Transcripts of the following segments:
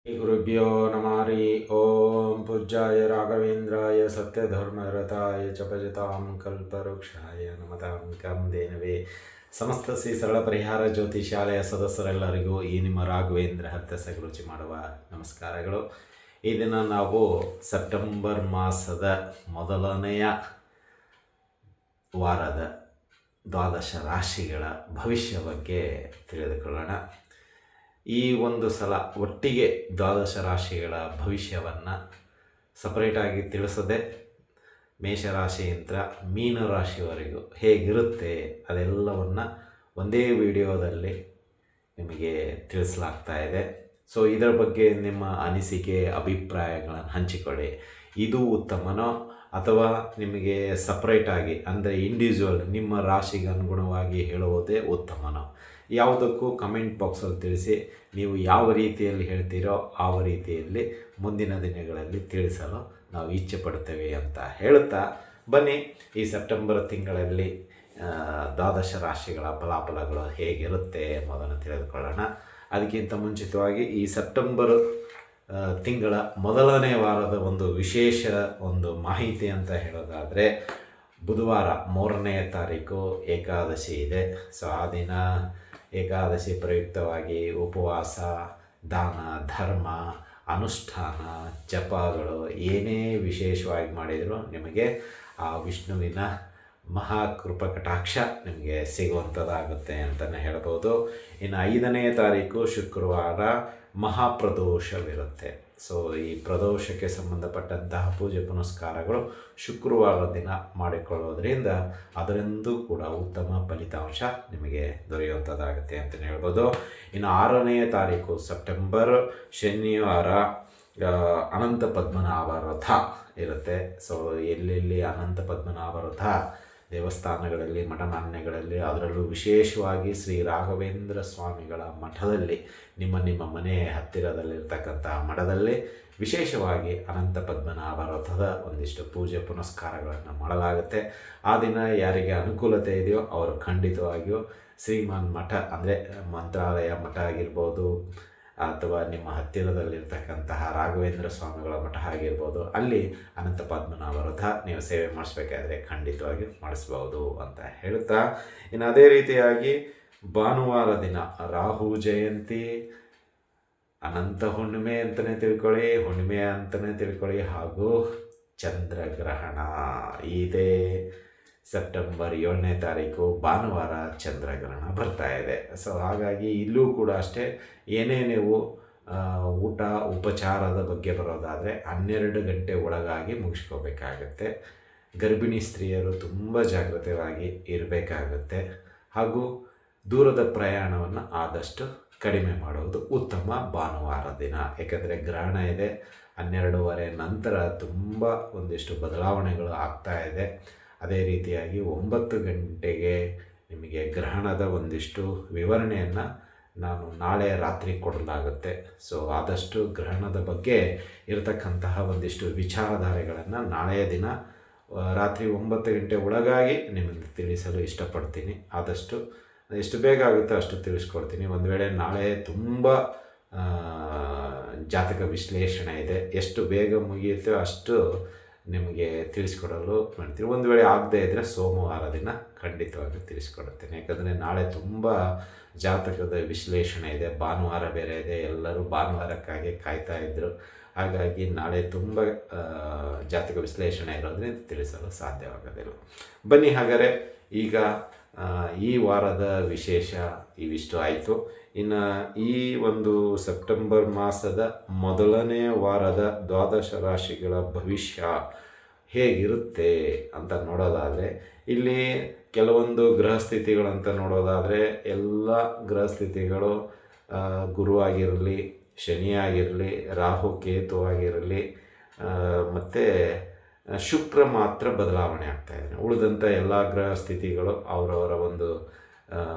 गुरुभ्यो नमः हरि ओम पूज्याय राघवेन्द्राय सत्यधर्मरताय च भजतां कल्पवृक्षाय नमतां ಕಾಮಧೇನವೇ ಸಮಸ್ತ ಶ್ರೀ ಸರಳ ಪರಿಹಾರ ಜ್ಯೋತಿಷಾಲಯ ಸದಸ್ಯರೆಲ್ಲರಿಗೂ ಈ ನಿಮ್ಮ ರಾಘವೇಂದ್ರ ಹತ್ತಸಗುರುಚಿ ಮಾಡುವ ನಮಸ್ಕಾರಗಳು. ಈ ದಿನ ನಾವು ಸೆಪ್ಟೆಂಬರ್ ಮಾಸದ ಮೊದಲನೆಯ ವಾರದ ದ್ವಾದಶ ರಾಶಿಗಳ ಭವಿಷ್ಯ ಬಗ್ಗೆ ತಿಳಿದುಕೊಳ್ಳೋಣ. ಈ ಒಂದು ಸಲ ಒಟ್ಟಿಗೆ ದ್ವಾದಶ ರಾಶಿಗಳ ಭವಿಷ್ಯವನ್ನು ಸಪ್ರೇಟಾಗಿ ತಿಳಿಸದೆ ಮೇಷರಾಶಿಯಿಂದ ಮೀನರಾಶಿವರೆಗೂ ಹೇಗಿರುತ್ತೆ ಅದೆಲ್ಲವನ್ನು ಒಂದೇ ವಿಡಿಯೋದಲ್ಲಿ ನಿಮಗೆ ತಿಳಿಸಲಾಗ್ತಾ ಇದೆ. ಸೊ ಇದರ ಬಗ್ಗೆ ನಿಮ್ಮ ಅನಿಸಿಕೆ ಅಭಿಪ್ರಾಯಗಳನ್ನು ಹಂಚಿಕೊಳ್ಳಿ. ಇದು ಉತ್ತಮನೋ ಅಥವಾ ನಿಮಗೆ ಸಪ್ರೇಟಾಗಿ ಅಂದರೆ ಇಂಡಿವಿಜುವಲ್ ನಿಮ್ಮ ರಾಶಿಗೆ ಅನುಗುಣವಾಗಿ ಹೇಳುವುದೇ ಉತ್ತಮನೋ, ಯಾವುದಕ್ಕೂ ಕಮೆಂಟ್ ಬಾಕ್ಸಲ್ಲಿ ತಿಳಿಸಿ. ನೀವು ಯಾವ ರೀತಿಯಲ್ಲಿ ಹೇಳ್ತೀರೋ ಆ ರೀತಿಯಲ್ಲಿ ಮುಂದಿನ ದಿನಗಳಲ್ಲಿ ತಿಳಿಸಲು ನಾವು ಇಚ್ಛೆ ಪಡ್ತೇವೆ ಅಂತ ಹೇಳುತ್ತಾ ಬನ್ನಿ ಈ ಸೆಪ್ಟೆಂಬರ್ ತಿಂಗಳಲ್ಲಿ ದ್ವಾದಶ ರಾಶಿಗಳ ಫಲಾಫಲಗಳು ಹೇಗಿರುತ್ತೆ ಎಂಬುದನ್ನು ತಿಳಿದುಕೊಳ್ಳೋಣ. ಅದಕ್ಕಿಂತ ಮುಂಚಿತವಾಗಿ ಈ ಸೆಪ್ಟೆಂಬರ್ ತಿಂಗಳ ಮೊದಲನೇ ವಾರದ ಒಂದು ವಿಶೇಷ ಒಂದು ಮಾಹಿತಿ ಅಂತ ಹೇಳೋದಾದರೆ, ಬುಧವಾರ 3ನೇ ತಾರೀಕು ಏಕಾದಶಿ ಇದೆ. ಸೊ ಆ ದಿನ ಏಕಾದಶಿ ಪ್ರಯುಕ್ತವಾಗಿ ಉಪವಾಸ, ದಾನ, ಧರ್ಮ, ಅನುಷ್ಠಾನ, ಜಪಗಳು ಏನೇ ವಿಶೇಷವಾಗಿ ಮಾಡಿದರೂ ನಿಮಗೆ ಆ ವಿಷ್ಣುವಿನ ಮಹಾಕೃಪ ಕಟಾಕ್ಷ ನಿಮಗೆ ಸಿಗುವಂಥದ್ದಾಗುತ್ತೆ ಅಂತಲೇ ಹೇಳ್ಬೋದು. ಇನ್ನು 5ನೇ ತಾರೀಕು ಶುಕ್ರವಾರ ಮಹಾಪ್ರದೋಷವಿರುತ್ತೆ. ಸೊ ಈ ಪ್ರದೋಷಕ್ಕೆ ಸಂಬಂಧಪಟ್ಟಂತಹ ಪೂಜೆ ಪುನಸ್ಕಾರಗಳು ಶುಕ್ರವಾರ ದಿನ ಮಾಡಿಕೊಳ್ಳೋದ್ರಿಂದ ಅದರಿಂದೂ ಕೂಡ ಉತ್ತಮ ಫಲಿತಾಂಶ ನಿಮಗೆ ದೊರೆಯುವಂಥದ್ದಾಗುತ್ತೆ ಅಂತಲೇ ಹೇಳ್ಬೋದು. ಇನ್ನು 6ನೇ ತಾರೀಕು ಸೆಪ್ಟೆಂಬರ್ ಶನಿವಾರ ಅನಂತ ಪದ್ಮನಾಭ ರಥ ಇರುತ್ತೆ. ಸೊ ಎಲ್ಲೆಲ್ಲಿ ಅನಂತ ಪದ್ಮನಾಭ ರಥ ದೇವಸ್ಥಾನಗಳಲ್ಲಿ, ಮಠಮಾನ್ಯಗಳಲ್ಲಿ, ಅದರಲ್ಲೂ ವಿಶೇಷವಾಗಿ ಶ್ರೀ ರಾಘವೇಂದ್ರ ಸ್ವಾಮಿಗಳ ಮಠದಲ್ಲಿ, ನಿಮ್ಮ ಮನೆಯ ಹತ್ತಿರದಲ್ಲಿರ್ತಕ್ಕಂಥ ಮಠದಲ್ಲಿ ವಿಶೇಷವಾಗಿ ಅನಂತ ಪದ್ಮನಾಭ ರಥದ ಒಂದಿಷ್ಟು ಪೂಜೆ ಪುನಸ್ಕಾರಗಳನ್ನು ಮಾಡಲಾಗುತ್ತೆ. ಆ ದಿನ ಯಾರಿಗೆ ಅನುಕೂಲತೆ ಇದೆಯೋ ಅವರು ಖಂಡಿತವಾಗಿಯೂ ಶ್ರೀಮಾನ್ ಮಠ ಅಂದರೆ ಮಂತ್ರಾಲಯ ಮಠ ಆಗಿರ್ಬೋದು ಅಥವಾ ನಿಮ್ಮ ಹತ್ತಿರದಲ್ಲಿರ್ತಕ್ಕಂತಹ ರಾಘವೇಂದ್ರ ಸ್ವಾಮಿಗಳ ಮಠ ಆಗಿರ್ಬೋದು, ಅಲ್ಲಿ ಅನಂತ ಪದ್ಮನಾಭ ರಥ ನೀವು ಸೇವೆ ಮಾಡಿಸ್ಬೇಕಾದ್ರೆ ಖಂಡಿತವಾಗಿ ಮಾಡಿಸ್ಬೋದು ಅಂತ ಹೇಳ್ತಾ, ಇನ್ನು ಅದೇ ರೀತಿಯಾಗಿ ಭಾನುವಾರ ದಿನ ರಾಹು ಜಯಂತಿ, ಅನಂತ ಹುಣ್ಣಿಮೆ ಅಂತಲೇ ತಿಳ್ಕೊಳ್ಳಿ, ಹಾಗೂ ಚಂದ್ರಗ್ರಹಣ ಇದೆ. ಸೆಪ್ಟೆಂಬರ್ 7ನೇ ತಾರೀಕು ಭಾನುವಾರ ಚಂದ್ರಗ್ರಹಣ ಬರ್ತಾ ಇದೆ. ಸೊ ಹಾಗಾಗಿ ಇಲ್ಲೂ ಕೂಡ ಅಷ್ಟೇ, ಏನೇ ನೀವು ಊಟ ಉಪಚಾರದ ಬಗ್ಗೆ ಬರೋದಾದರೆ 12 ಗಂಟೆ ಒಳಗಾಗಿ ಮುಗಿಸ್ಕೋಬೇಕಾಗತ್ತೆ. ಗರ್ಭಿಣಿ ಸ್ತ್ರೀಯರು ತುಂಬ ಜಾಗೃತವಾಗಿ ಇರಬೇಕಾಗುತ್ತೆ. ಹಾಗೂ ದೂರದ ಪ್ರಯಾಣವನ್ನು ಆದಷ್ಟು ಕಡಿಮೆ ಮಾಡುವುದು ಉತ್ತಮ ಭಾನುವಾರ ದಿನ. ಯಾಕಂದರೆ ಗ್ರಹಣ ಇದೆ. 12:30 ನಂತರ ತುಂಬ ಒಂದಿಷ್ಟು ಬದಲಾವಣೆಗಳು ಆಗ್ತಾ ಇದೆ. ಅದೇ ರೀತಿಯಾಗಿ 9 ಗಂಟೆಗೆ ನಿಮಗೆ ಗ್ರಹಣದ ಒಂದಿಷ್ಟು ವಿವರಣೆಯನ್ನು ನಾನು ನಾಳೆ ರಾತ್ರಿ ಕೊಡಲಾಗುತ್ತೆ. ಸೊ ಆದಷ್ಟು ಗ್ರಹಣದ ಬಗ್ಗೆ ಇರತಕ್ಕಂತಹ ಒಂದಿಷ್ಟು ವಿಚಾರಧಾರೆಗಳನ್ನು ನಾಳೆಯ ದಿನ ರಾತ್ರಿ 9 ಗಂಟೆ ಒಳಗಾಗಿ ನಿಮಗೆ ತಿಳಿಸಲು ಇಷ್ಟಪಡ್ತೀನಿ. ಆದಷ್ಟು ಎಷ್ಟು ಬೇಗ ಆಗುತ್ತೋ ಅಷ್ಟು ತಿಳಿಸ್ಕೊಡ್ತೀನಿ. ಒಂದು ವೇಳೆ ನಾಳೆ ತುಂಬ ಜಾತಕ ವಿಶ್ಲೇಷಣೆ ಇದೆ, ಎಷ್ಟು ಬೇಗ ಮುಗಿಯುತ್ತೋ ಅಷ್ಟು ನಿಮಗೆ ತಿಳಿಸ್ಕೊಡಲು ಮಾಡ್ತೀನಿ. ಒಂದು ವೇಳೆ ಆಗದೇ ಇದ್ದರೆ ಸೋಮವಾರ ದಿನ ಖಂಡಿತವಾಗಿ ತಿಳಿಸ್ಕೊಡುತ್ತೇನೆ. ಯಾಕಂದರೆ ನಾಳೆ ತುಂಬ ಜಾತಕದ ವಿಶ್ಲೇಷಣೆ ಇದೆ, ಭಾನುವಾರ ಬೇರೆ ಇದೆ, ಎಲ್ಲರೂ ಭಾನುವಾರಕ್ಕಾಗಿ ಕಾಯ್ತಾ ಇದ್ದರು. ಹಾಗಾಗಿ ನಾಳೆ ತುಂಬ ಜಾತಕ ವಿಶ್ಲೇಷಣೆ ಇರೋದ್ರಿಂದ ತಿಳಿಸಲು ಸಾಧ್ಯವಾಗೋದಿಲ್ಲ. ಬನ್ನಿ ಹಾಗಾದರೆ ಈಗ ಈ ವಾರದ ವಿಶೇಷ ಇವಿಷ್ಟು ಆಯಿತು. ಇನ್ನು ಈ ಒಂದು ಸೆಪ್ಟೆಂಬರ್ ಮಾಸದ ಮೊದಲನೇ ವಾರದ ದ್ವಾದಶ ರಾಶಿಗಳ ಭವಿಷ್ಯ ಹೇಗಿರುತ್ತೆ ಅಂತ ನೋಡೋದಾದರೆ, ಇಲ್ಲಿ ಕೆಲವೊಂದು ಗ್ರಹಸ್ಥಿತಿಗಳಂತ ನೋಡೋದಾದರೆ ಎಲ್ಲ ಗ್ರಹಸ್ಥಿತಿಗಳು ಗುರು ಆಗಿರಲಿ, ಶನಿ ಆಗಿರಲಿ, ರಾಹು ಕೇತು ಆಗಿರಲಿ ಮತ್ತು ಶುಕ್ರ ಮಾತ್ರ ಬದಲಾವಣೆ ಆಗ್ತಾಯಿದೆ. ಉಳಿದಂಥ ಎಲ್ಲ ಗ್ರಹ ಸ್ಥಿತಿಗಳು ಅವರವರ ಒಂದು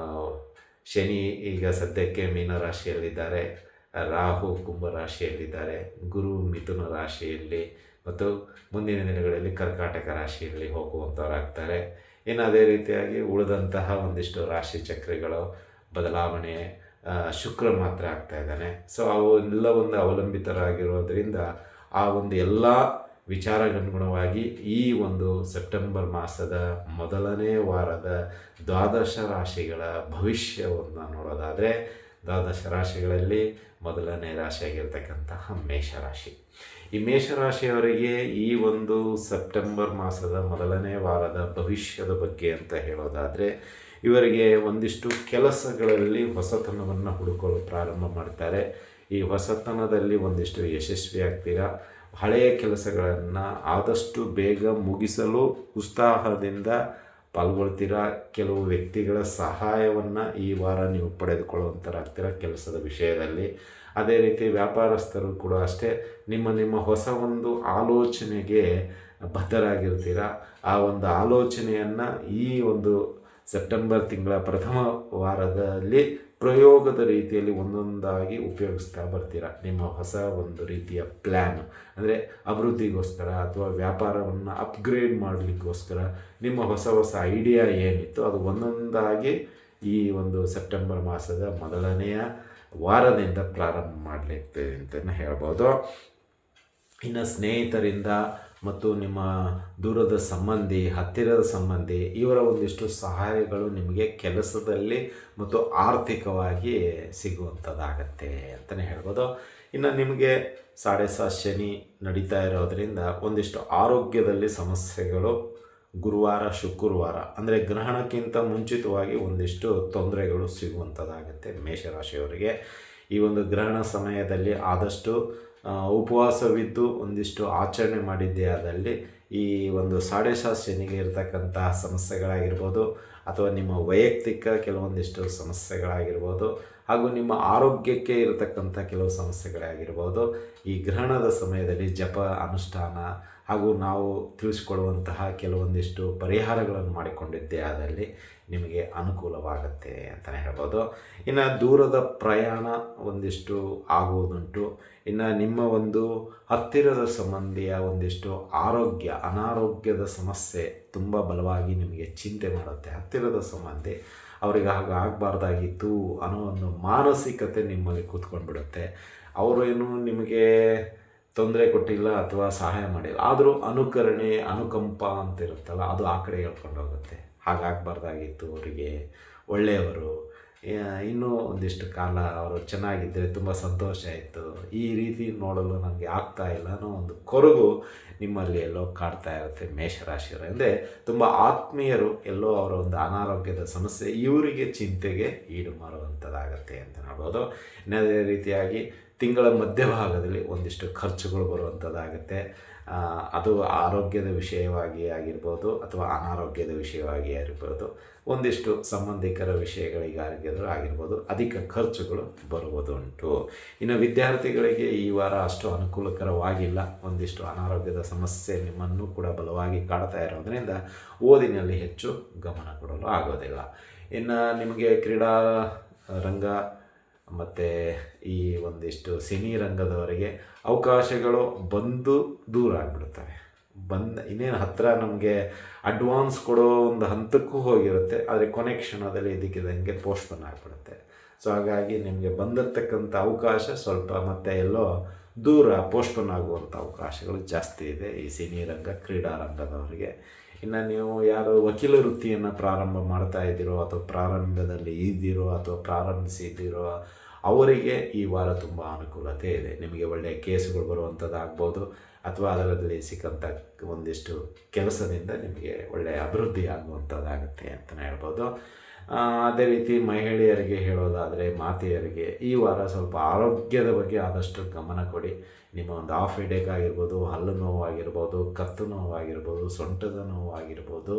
ಶನಿ ಈಗ ಸದ್ಯಕ್ಕೆ ಮೀನರಾಶಿಯಲ್ಲಿದ್ದಾರೆ, ರಾಹು ಕುಂಭರಾಶಿಯಲ್ಲಿದ್ದಾರೆ, ಗುರು ಮಿಥುನ ರಾಶಿಯಲ್ಲಿ ಮತ್ತು ಮುಂದಿನ ದಿನಗಳಲ್ಲಿ ಕರ್ಕಾಟಕ ರಾಶಿಯಲ್ಲಿ ಹೋಗುವಂಥವರಾಗ್ತಾರೆ. ಇನ್ನು ಅದೇ ರೀತಿಯಾಗಿ ಉಳಿದಂತಹ ಒಂದಿಷ್ಟು ರಾಶಿ ಚಕ್ರಗಳು ಬದಲಾವಣೆ ಶುಕ್ರ ಮಾತ್ರ ಆಗ್ತಾ ಇದ್ದಾನೆ. ಸೊ ಅವು ಎಲ್ಲ ಒಂದು ಅವಲಂಬಿತರಾಗಿರೋದ್ರಿಂದ ಆ ಒಂದು ಎಲ್ಲ ವಿಚಾರಗನುಗುಣವಾಗಿ ಈ ಒಂದು ಸೆಪ್ಟೆಂಬರ್ ಮಾಸದ ಮೊದಲನೇ ವಾರದ ದ್ವಾದಶ ರಾಶಿಗಳ ಭವಿಷ್ಯವನ್ನು ನೋಡೋದಾದರೆ, ದ್ವಾದಶ ರಾಶಿಗಳಲ್ಲಿ ಮೊದಲನೇ ರಾಶಿಯಾಗಿರ್ತಕ್ಕಂತಹ ಮೇಷರಾಶಿ. ಈ ಮೇಷರಾಶಿಯವರಿಗೆ ಈ ಒಂದು ಸೆಪ್ಟೆಂಬರ್ ಮಾಸದ ಮೊದಲನೇ ವಾರದ ಭವಿಷ್ಯದ ಬಗ್ಗೆ ಅಂತ ಹೇಳೋದಾದರೆ, ಇವರಿಗೆ ಒಂದಿಷ್ಟು ಕೆಲಸಗಳಲ್ಲಿ ಹೊಸತನವನ್ನು ಹುಡುಕಲು ಪ್ರಾರಂಭ ಮಾಡ್ತಾರೆ. ಈ ಹೊಸತನದಲ್ಲಿ ಒಂದಿಷ್ಟು ಯಶಸ್ವಿ ಆಗ್ತೀರಾ. ಹಳೆಯ ಕೆಲಸಗಳನ್ನು ಆದಷ್ಟು ಬೇಗ ಮುಗಿಸಲು ಉತ್ಸಾಹದಿಂದ ಪಾಲ್ಗೊಳ್ತೀರಾ. ಕೆಲವು ವ್ಯಕ್ತಿಗಳ ಸಹಾಯವನ್ನು ಈ ವಾರ ನೀವು ಪಡೆದುಕೊಳ್ಳುವಂಥರಾಗ್ತೀರ ಕೆಲಸದ ವಿಷಯದಲ್ಲಿ. ಅದೇ ರೀತಿ ವ್ಯಾಪಾರಸ್ಥರು ಕೂಡ ಅಷ್ಟೇ, ನಿಮ್ಮ ಹೊಸ ಒಂದು ಆಲೋಚನೆಗೆ ಬದ್ಧರಾಗಿರ್ತೀರ. ಆ ಒಂದು ಆಲೋಚನೆಯನ್ನು ಈ ಒಂದು ಸೆಪ್ಟೆಂಬರ್ ತಿಂಗಳ ಪ್ರಥಮ ವಾರದಲ್ಲಿ ಪ್ರಯೋಗದ ರೀತಿಯಲ್ಲಿ ಒಂದೊಂದಾಗಿ ಉಪಯೋಗಿಸ್ತಾ ಬರ್ತೀರ. ನಿಮ್ಮ ಹೊಸ ಒಂದು ರೀತಿಯ ಪ್ಲ್ಯಾನ್ ಅಂದರೆ ಅಭಿವೃದ್ಧಿಗೋಸ್ಕರ ಅಥವಾ ವ್ಯಾಪಾರವನ್ನು ಅಪ್ಗ್ರೇಡ್ ಮಾಡಲಿಕ್ಕೋಸ್ಕರ ನಿಮ್ಮ ಹೊಸ ಹೊಸ ಐಡಿಯಾ ಏನಿತ್ತು ಅದು ಒಂದೊಂದಾಗಿ ಈ ಒಂದು ಸೆಪ್ಟೆಂಬರ್ ಮಾಸದ ಮೊದಲನೆಯ ವಾರದಿಂದ ಪ್ರಾರಂಭ ಮಾಡಲಿಕ್ಕೆ ಅಂತಲೇ ಹೇಳ್ಬೋದು. ಇನ್ನು ಸ್ನೇಹಿತರಿಂದ ಮತ್ತು ನಿಮ್ಮ ದೂರದ ಸಂಬಂಧಿ, ಹತ್ತಿರದ ಸಂಬಂಧಿ ಇವರ ಒಂದಿಷ್ಟು ಸಹಾಯಗಳು ನಿಮಗೆ ಕೆಲಸದಲ್ಲಿ ಮತ್ತು ಆರ್ಥಿಕವಾಗಿ ಸಿಗುವಂಥದ್ದಾಗತ್ತೆ ಅಂತಲೇ ಹೇಳ್ಬೋದು. ಇನ್ನು ನಿಮಗೆ 7.5 ಶನಿ ನಡೀತಾ ಇರೋದರಿಂದ ಒಂದಿಷ್ಟು ಆರೋಗ್ಯದಲ್ಲಿ ಸಮಸ್ಯೆಗಳು ಗುರುವಾರ ಶುಕ್ರವಾರ ಅಂದರೆ ಗ್ರಹಣಕ್ಕಿಂತ ಮುಂಚಿತವಾಗಿ ಒಂದಿಷ್ಟು ತೊಂದರೆಗಳು ಸಿಗುವಂಥದ್ದಾಗುತ್ತೆ ಮೇಷರಾಶಿಯವರಿಗೆ. ಈ ಒಂದು ಗ್ರಹಣ ಸಮಯದಲ್ಲಿ ಆದಷ್ಟು ಉಪವಾಸವಿದ್ದು ಒಂದಿಷ್ಟು ಆಚರಣೆ ಮಾಡಿದ್ದೇ ಆದಲ್ಲಿ ಈ ಒಂದು 7.5 ಶನಿಗೆ ಇರತಕ್ಕಂತಹ ಸಮಸ್ಯೆಗಳಾಗಿರ್ಬೋದು ಅಥವಾ ನಿಮ್ಮ ವೈಯಕ್ತಿಕ ಕೆಲವೊಂದಿಷ್ಟು ಸಮಸ್ಯೆಗಳಾಗಿರ್ಬೋದು ಹಾಗೂ ನಿಮ್ಮ ಆರೋಗ್ಯಕ್ಕೆ ಇರತಕ್ಕಂಥ ಕೆಲವು ಸಮಸ್ಯೆಗಳಾಗಿರ್ಬೋದು ಈ ಗ್ರಹಣದ ಸಮಯದಲ್ಲಿ ಜಪ ಅನುಷ್ಠಾನ ಹಾಗೂ ನಾವು ತಿಳಿಸ್ಕೊಡುವಂತಹ ಕೆಲವೊಂದಿಷ್ಟು ಪರಿಹಾರಗಳನ್ನು ಮಾಡಿಕೊಂಡಿದ್ದೇ ಆದಲ್ಲಿ ನಿಮಗೆ ಅನುಕೂಲವಾಗುತ್ತೆ ಅಂತಲೇ ಹೇಳ್ಬೋದು. ಇನ್ನು ದೂರದ ಪ್ರಯಾಣ ಒಂದಿಷ್ಟು ಆಗುವುದುಂಟು. ಇನ್ನು ನಿಮ್ಮ ಒಂದು ಹತ್ತಿರದ ಸಂಬಂಧಿಯ ಒಂದಿಷ್ಟು ಅನಾರೋಗ್ಯದ ಸಮಸ್ಯೆ ತುಂಬ ಬಲವಾಗಿ ನಿಮಗೆ ಚಿಂತೆ ಮಾಡುತ್ತೆ. ಹತ್ತಿರದ ಸಂಬಂಧಿ ಅವರಿಗೆ ಹಾಗೆ ಆಗಬಾರ್ದಾಗಿತ್ತು ಅನ್ನೋ ಒಂದು ಮಾನಸಿಕತೆ ನಿಮ್ಮಲ್ಲಿ ಕೂತ್ಕೊಂಡ್ಬಿಡುತ್ತೆ. ಅವರೇನು ನಿಮಗೆ ತೊಂದರೆ ಕೊಟ್ಟಿಲ್ಲ ಅಥವಾ ಸಹಾಯ ಮಾಡಿಲ್ಲ, ಆದರೂ ಅನುಕರಣೆ ಅನುಕಂಪ ಅಂತ ಇರುತ್ತಲ್ಲ ಅದು ಆ ಕಡೆ ಹೇಳ್ಕೊಂಡು ಹೋಗುತ್ತೆ. ಹಾಗಾಗಬಾರ್ದಾಗಿತ್ತು, ಅವರಿಗೆ ಒಳ್ಳೆಯವರು, ಇನ್ನೂ ಒಂದಿಷ್ಟು ಕಾಲ ಅವರು ಚೆನ್ನಾಗಿದ್ದರೆ ತುಂಬ ಸಂತೋಷ ಆಯಿತು, ಈ ರೀತಿ ನೋಡಲು ನನಗೆ ಆಗ್ತಾ ಇಲ್ಲ ಅನ್ನೋ ಒಂದು ಕೊರಗು ನಿಮ್ಮಲ್ಲಿ ಎಲ್ಲೋ ಕಾಡ್ತಾ ಇರುತ್ತೆ ಮೇಷರಾಶಿಯವರು. ಅಂದರೆ ತುಂಬ ಆತ್ಮೀಯರು ಎಲ್ಲೋ ಅವರ ಒಂದು ಅನಾರೋಗ್ಯದ ಸಮಸ್ಯೆ ಇವರಿಗೆ ಚಿಂತೆಗೆ ಈಡು ಮಾಡುವಂಥದ್ದಾಗತ್ತೆ ಅಂತ ನೋಡ್ಬೋದು. ಅದೇ ರೀತಿಯಾಗಿ ತಿಂಗಳ ಮಧ್ಯಭಾಗದಲ್ಲಿ ಒಂದಿಷ್ಟು ಖರ್ಚುಗಳು ಬರುವಂಥದ್ದಾಗುತ್ತೆ. ಅದು ಆರೋಗ್ಯದ ವಿಷಯವಾಗಿ ಆಗಿರ್ಬೋದು ಅಥವಾ ಅನಾರೋಗ್ಯದ ವಿಷಯವಾಗಿ ಆಗಿರ್ಬೋದು, ಒಂದಿಷ್ಟು ಸಂಬಂಧಿಕರ ವಿಷಯಗಳಿಗಾಗಿದ್ರು ಆಗಿರ್ಬೋದು ಅಧಿಕ ಖರ್ಚುಗಳು ಬರುವುದುಂಟು. ಇನ್ನು ವಿದ್ಯಾರ್ಥಿಗಳಿಗೆ ಈ ವಾರ ಅಷ್ಟು ಅನುಕೂಲಕರವಾಗಿಲ್ಲ. ಒಂದಿಷ್ಟು ಅನಾರೋಗ್ಯದ ಸಮಸ್ಯೆ ನಿಮ್ಮನ್ನು ಕೂಡ ಬಲವಾಗಿ ಕಾಡ್ತಾ ಇರೋದರಿಂದ ಓದಿನಲ್ಲಿ ಹೆಚ್ಚು ಗಮನ ಕೊಡಲು ಆಗೋದಿಲ್ಲ. ಇನ್ನು ನಿಮಗೆ ಕ್ರೀಡಾ ರಂಗ ಮತ್ತು ಈ ಒಂದಿಷ್ಟು ಸಿನಿ ರಂಗದವರಿಗೆ ಅವಕಾಶಗಳು ಬಂದು ದೂರ ಆಗಿಬಿಡ್ತವೆ. ಇನ್ನೇನು ಹತ್ತಿರ ನಮಗೆ ಅಡ್ವಾನ್ಸ್ ಕೊಡೋ ಒಂದು ಹಂತಕ್ಕೂ ಹೋಗಿರುತ್ತೆ, ಆದರೆ ಕೊನೆ ಕ್ಷಣದಲ್ಲಿ ಇದಕ್ಕಿದಂಗೆ ಪೋಸ್ಟ್ಪೋನ್ ಆಗಿಬಿಡುತ್ತೆ. ಸೊ ಹಾಗಾಗಿ ನಿಮಗೆ ಬಂದಿರತಕ್ಕಂಥ ಅವಕಾಶ ಸ್ವಲ್ಪ ಮತ್ತೆ ಎಲ್ಲೋ ದೂರ ಪೋಸ್ಟ್ಪೋನ್ ಆಗುವಂಥ ಅವಕಾಶಗಳು ಜಾಸ್ತಿ ಇದೆ ಈ ಸಿನಿ ರಂಗ ಕ್ರೀಡಾ ರಂಗದವರಿಗೆ. ಇನ್ನು ನೀವು ಯಾರು ವಕೀಲ ವೃತ್ತಿಯನ್ನು ಪ್ರಾರಂಭ ಮಾಡ್ತಾ ಇದ್ದೀರೋ ಅಥವಾ ಪ್ರಾರಂಭದಲ್ಲಿ ಇದ್ದೀರೋ ಅಥವಾ ಪ್ರಾರಂಭಿಸಿದ್ದೀರೋ ಅವರಿಗೆ ಈ ವಾರ ತುಂಬ ಅನುಕೂಲತೆ ಇದೆ. ನಿಮಗೆ ಒಳ್ಳೆಯ ಕೇಸುಗಳು ಬರುವಂಥದ್ದಾಗ್ಬೋದು ಅಥವಾ ಅದರಲ್ಲಿ ಸಿಕ್ಕಂಥ ಒಂದಿಷ್ಟು ಕೆಲಸದಿಂದ ನಿಮಗೆ ಒಳ್ಳೆಯ ಅಭಿವೃದ್ಧಿ ಆಗುವಂಥದ್ದಾಗುತ್ತೆ ಅಂತಲೇ ಹೇಳ್ಬೋದು. ಅದೇ ರೀತಿ ಮಹಿಳೆಯರಿಗೆ ಹೇಳೋದಾದರೆ, ಮಾತೆಯರಿಗೆ ಈ ವಾರ ಸ್ವಲ್ಪ ಆರೋಗ್ಯದ ಬಗ್ಗೆ ಆದಷ್ಟು ಗಮನ ಕೊಡಿ. ನಿಮ್ಮ ಒಂದು ಆಫ್ ಹೆಡೇಕ್ ಆಗಿರ್ಬೋದು, ಹಲ್ಲು ನೋವಾಗಿರ್ಬೋದು, ಕತ್ತು ನೋವಾಗಿರ್ಬೋದು, ಸೊಂಟದ ನೋವಾಗಿರ್ಬೋದು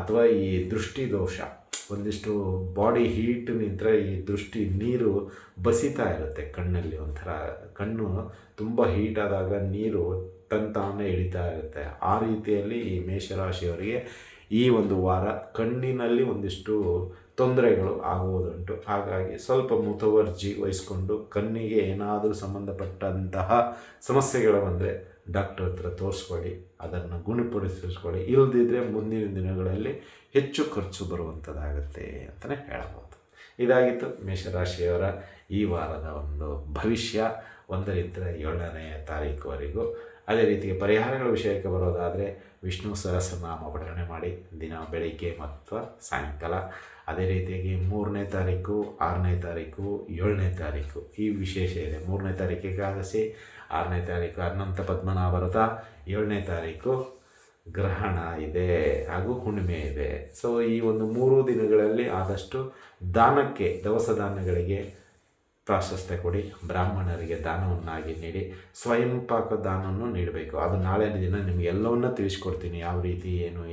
ಅಥವಾ ಈ ದೃಷ್ಟಿ ದೋಷ, ಒಂದಿಷ್ಟು ಬಾಡಿ ಹೀಟ್ ನಿಂತರೆ ಈ ದೃಷ್ಟಿ ನೀರು ಬಸಿತಾ ಇರುತ್ತೆ ಕಣ್ಣಲ್ಲಿ. ಒಂಥರ ಕಣ್ಣು ತುಂಬ ಹೀಟಾದಾಗ ನೀರು ತಾನೇ ಇಳಿತಾ ಇರುತ್ತೆ. ಆ ರೀತಿಯಲ್ಲಿ ಈ ಮೇಷರಾಶಿಯವರಿಗೆ ಈ ಒಂದು ವಾರ ಕಣ್ಣಿನಲ್ಲಿ ಒಂದಿಷ್ಟು ತೊಂದರೆಗಳು ಆಗುವುದುಂಟು. ಹಾಗಾಗಿ ಸ್ವಲ್ಪ ಮುತುವರ್ಜಿ ವಹಿಸ್ಕೊಂಡು ಕಣ್ಣಿಗೆ ಏನಾದರೂ ಸಂಬಂಧಪಟ್ಟಂತಹ ಸಮಸ್ಯೆಗಳು ಬಂದರೆ ಡಾಕ್ಟರ್ ಹತ್ರ ತೋರಿಸ್ಕೊಳ್ಳಿ, ಅದನ್ನು ಗುಣಪಡಿಸಿಕೊಳ್ಳಿ. ಇಲ್ಲದಿದ್ದರೆ ಮುಂದಿನ ದಿನಗಳಲ್ಲಿ ಹೆಚ್ಚು ಖರ್ಚು ಬರುವಂಥದ್ದಾಗುತ್ತೆ ಅಂತಲೇ ಹೇಳಬಹುದು. ಇದಾಗಿತ್ತು ಮೇಷರಾಶಿಯವರ ಈ ವಾರದ ಒಂದು ಭವಿಷ್ಯ 1ರಿಂದ 7ನೇ ತಾರೀಕುವರೆಗೂ. ಅದೇ ರೀತಿ ಪರಿಹಾರಗಳ ವಿಷಯಕ್ಕೆ ಬರೋದಾದರೆ ವಿಷ್ಣು ಸಹಸ್ರನಾಮ ಪಠಣೆ ಮಾಡಿ ದಿನ ಬೆಳಿಗ್ಗೆ ಮತ್ತು ಸಾಯಂಕಾಲ. ಅದೇ ರೀತಿಯಾಗಿ 3ನೇ ತಾರೀಕು, 6ನೇ ತಾರೀಕು, 7ನೇ ತಾರೀಕು ಈ ವಿಶೇಷ ಇದೆ. 3ನೇ ತಾರೀಕು ಏಕಾದಶಿ, 6ನೇ ತಾರೀಕು ಅನಂತ ಪದ್ಮನಾಭ ವ್ರತ, 7ನೇ ತಾರೀಕು ಗ್ರಹಣ ಇದೆ ಹಾಗೂ ಹುಣ್ಣಿಮೆ ಇದೆ. ಸೊ ಈ ಒಂದು 3 ದಿನಗಳಲ್ಲಿ ಆದಷ್ಟು ದಾನಕ್ಕೆ, ದವಸ ಧಾನ್ಯಗಳಿಗೆ ಪ್ರಾಶಸ್ತ್ಯ ಕೊಡಿ. ಬ್ರಾಹ್ಮಣರಿಗೆ ದಾನವನ್ನಾಗಿ ನೀಡಿ. ಸ್ವಯಂ ಪಾಕ ದಾನವನ್ನು ನೀಡಬೇಕು. ಅದು ನಾಳೆ ದಿನ ನಿಮಗೆ ಎಲ್ಲವನ್ನ ತಿಳಿಸ್ಕೊಡ್ತೀನಿ, ಯಾವ ರೀತಿ ಏನು